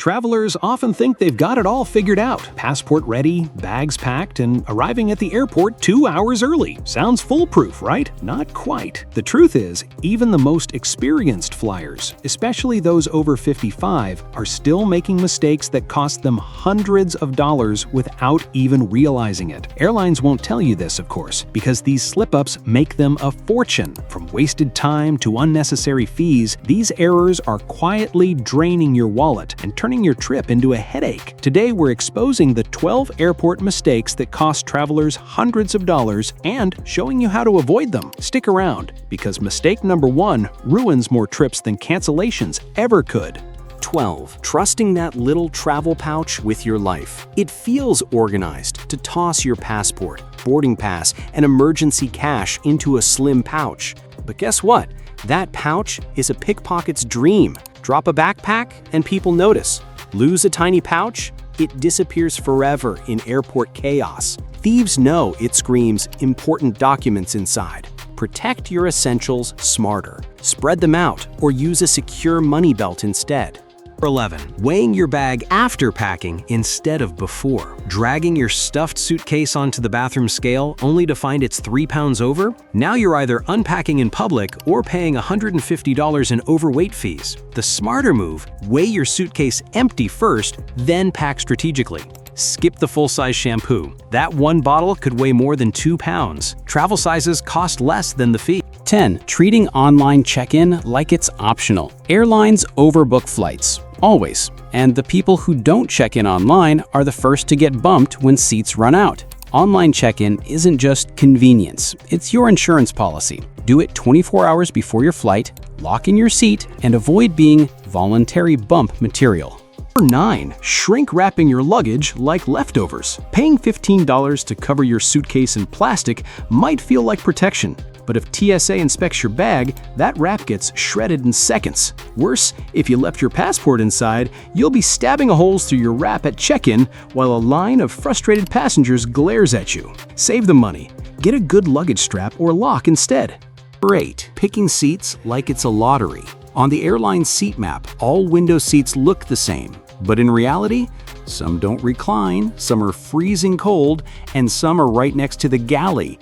Travelers often think they've got it all figured out. Passport ready, bags packed, and arriving at the airport 2 hours early. Sounds foolproof, right? Not quite. The truth is, even the most experienced flyers, especially those over 55, are still making mistakes that cost them hundreds of dollars without even realizing it. Airlines won't tell you this, of course, because these slip-ups make them a fortune. From wasted time to unnecessary fees, these errors are quietly draining your wallet and turning your trip into a headache. Today, we're exposing the 12 airport mistakes that cost travelers hundreds of dollars and showing you how to avoid them. Stick around, because mistake number 1 ruins more trips than cancellations ever could. 12. Trusting that little travel pouch with your life. It feels organized to toss your passport, boarding pass, and emergency cash into a slim pouch. But guess what? That pouch is a pickpocket's dream. Drop a backpack and people notice. Lose a tiny pouch? It disappears forever in airport chaos. Thieves know it screams important documents inside. Protect your essentials smarter. Spread them out or use a secure money belt instead. 11. Weighing your bag after packing instead of before. Dragging your stuffed suitcase onto the bathroom scale only to find it's 3 pounds over? Now you're either unpacking in public or paying $150 in overweight fees. The smarter move, weigh your suitcase empty first, then pack strategically. Skip the full-size shampoo. That one bottle could weigh more than 2 pounds. Travel sizes cost less than the fee. 10. Treating online check-in like it's optional. Airlines overbook flights. Always. And the people who don't check in online are the first to get bumped when seats run out. Online check-in isn't just convenience, it's your insurance policy. Do it 24 hours before your flight, lock in your seat, and avoid being voluntary bump material. 9. Shrink wrapping your luggage like leftovers. Paying $15 to cover your suitcase in plastic might feel like protection, but if TSA inspects your bag, that wrap gets shredded in seconds. Worse, if you left your passport inside, you'll be stabbing holes through your wrap at check-in while a line of frustrated passengers glares at you. Save the money. Get a good luggage strap or lock instead. 8. Picking seats like it's a lottery. On the airline seat map, all window seats look the same. But in reality, some don't recline, some are freezing cold, and some are right next to the galley.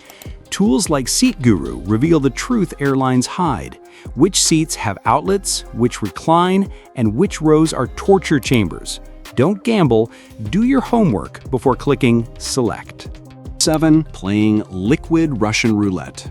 Tools like Seat Guru reveal the truth airlines hide. Which seats have outlets, which recline, and which rows are torture chambers. Don't gamble, do your homework before clicking Select. 7. Playing liquid Russian roulette.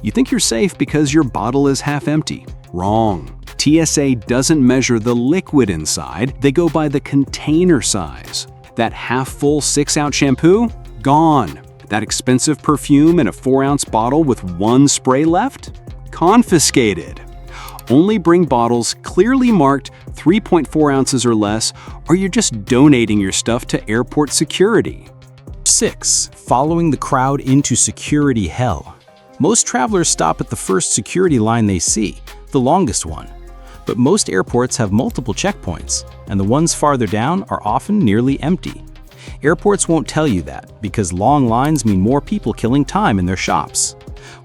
You think you're safe because your bottle is half empty. Wrong. TSA doesn't measure the liquid inside, they go by the container size. That half-full 6-ounce shampoo? Gone. That expensive perfume in a 4-ounce bottle with 1 spray left? Confiscated. Only bring bottles clearly marked 3.4 ounces or less, or you're just donating your stuff to airport security. 6. Following the crowd into security hell. Most travelers stop at the first security line they see, the longest one. But most airports have multiple checkpoints, and the ones farther down are often nearly empty. Airports won't tell you that, because long lines mean more people killing time in their shops.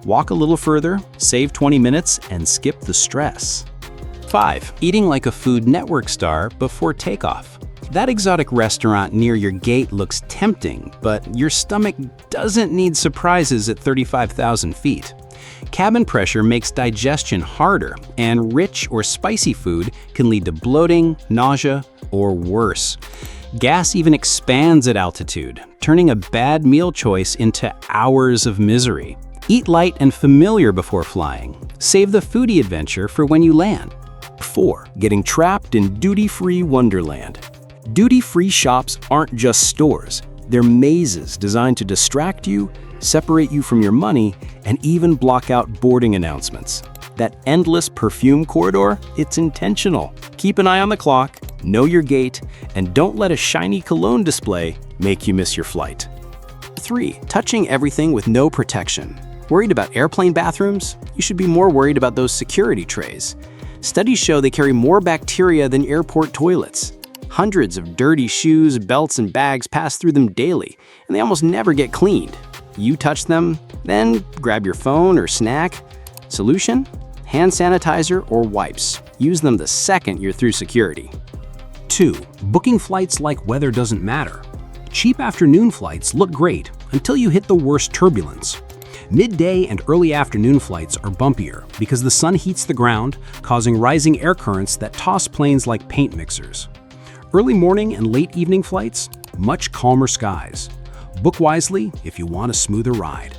Walk a little further, save 20 minutes, and skip the stress. 5. Eating like a Food Network star before takeoff. That exotic restaurant near your gate looks tempting, but your stomach doesn't need surprises at 35,000 feet. Cabin pressure makes digestion harder, and rich or spicy food can lead to bloating, nausea, or worse. Gas even expands at altitude, turning a bad meal choice into hours of misery. Eat light and familiar before flying. Save the foodie adventure for when you land. 4. Getting trapped in duty-free wonderland. Duty-free shops aren't just stores. They're mazes designed to distract you, separate you from your money, and even block out boarding announcements. That endless perfume corridor, it's intentional. Keep an eye on the clock, know your gate, and don't let a shiny cologne display make you miss your flight. 3. Touching everything with no protection. Worried about airplane bathrooms? You should be more worried about those security trays. Studies show they carry more bacteria than airport toilets. Hundreds of dirty shoes, belts, and bags pass through them daily, and they almost never get cleaned. You touch them, then grab your phone or snack. Solution? Hand sanitizer or wipes. Use them the second you're through security. 2. Booking flights like weather doesn't matter. Cheap afternoon flights look great until you hit the worst turbulence. Midday and early afternoon flights are bumpier because the sun heats the ground, causing rising air currents that toss planes like paint mixers. Early morning and late evening flights, much calmer skies. Book wisely if you want a smoother ride.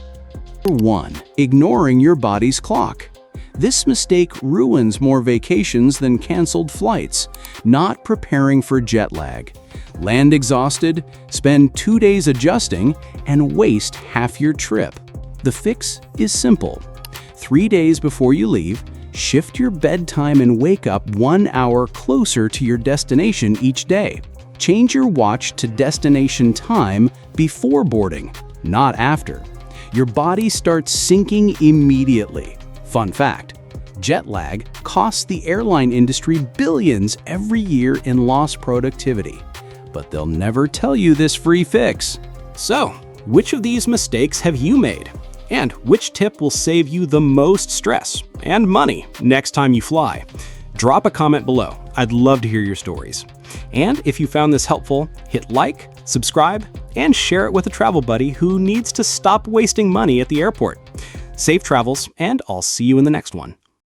1. Ignoring your body's clock. This mistake ruins more vacations than canceled flights. Not preparing for jet lag. Land exhausted, spend 2 days adjusting, and waste half your trip. The fix is simple. 3 days before you leave, shift your bedtime and wake up 1 hour closer to your destination each day. Change your watch to destination time before boarding, not after. Your body starts syncing immediately. Fun fact, jet lag costs the airline industry billions every year in lost productivity. But they'll never tell you this free fix. So, which of these mistakes have you made? And which tip will save you the most stress and money next time you fly? Drop a comment below. I'd love to hear your stories. And if you found this helpful, hit like, subscribe, and share it with a travel buddy who needs to stop wasting money at the airport. Safe travels, and I'll see you in the next one.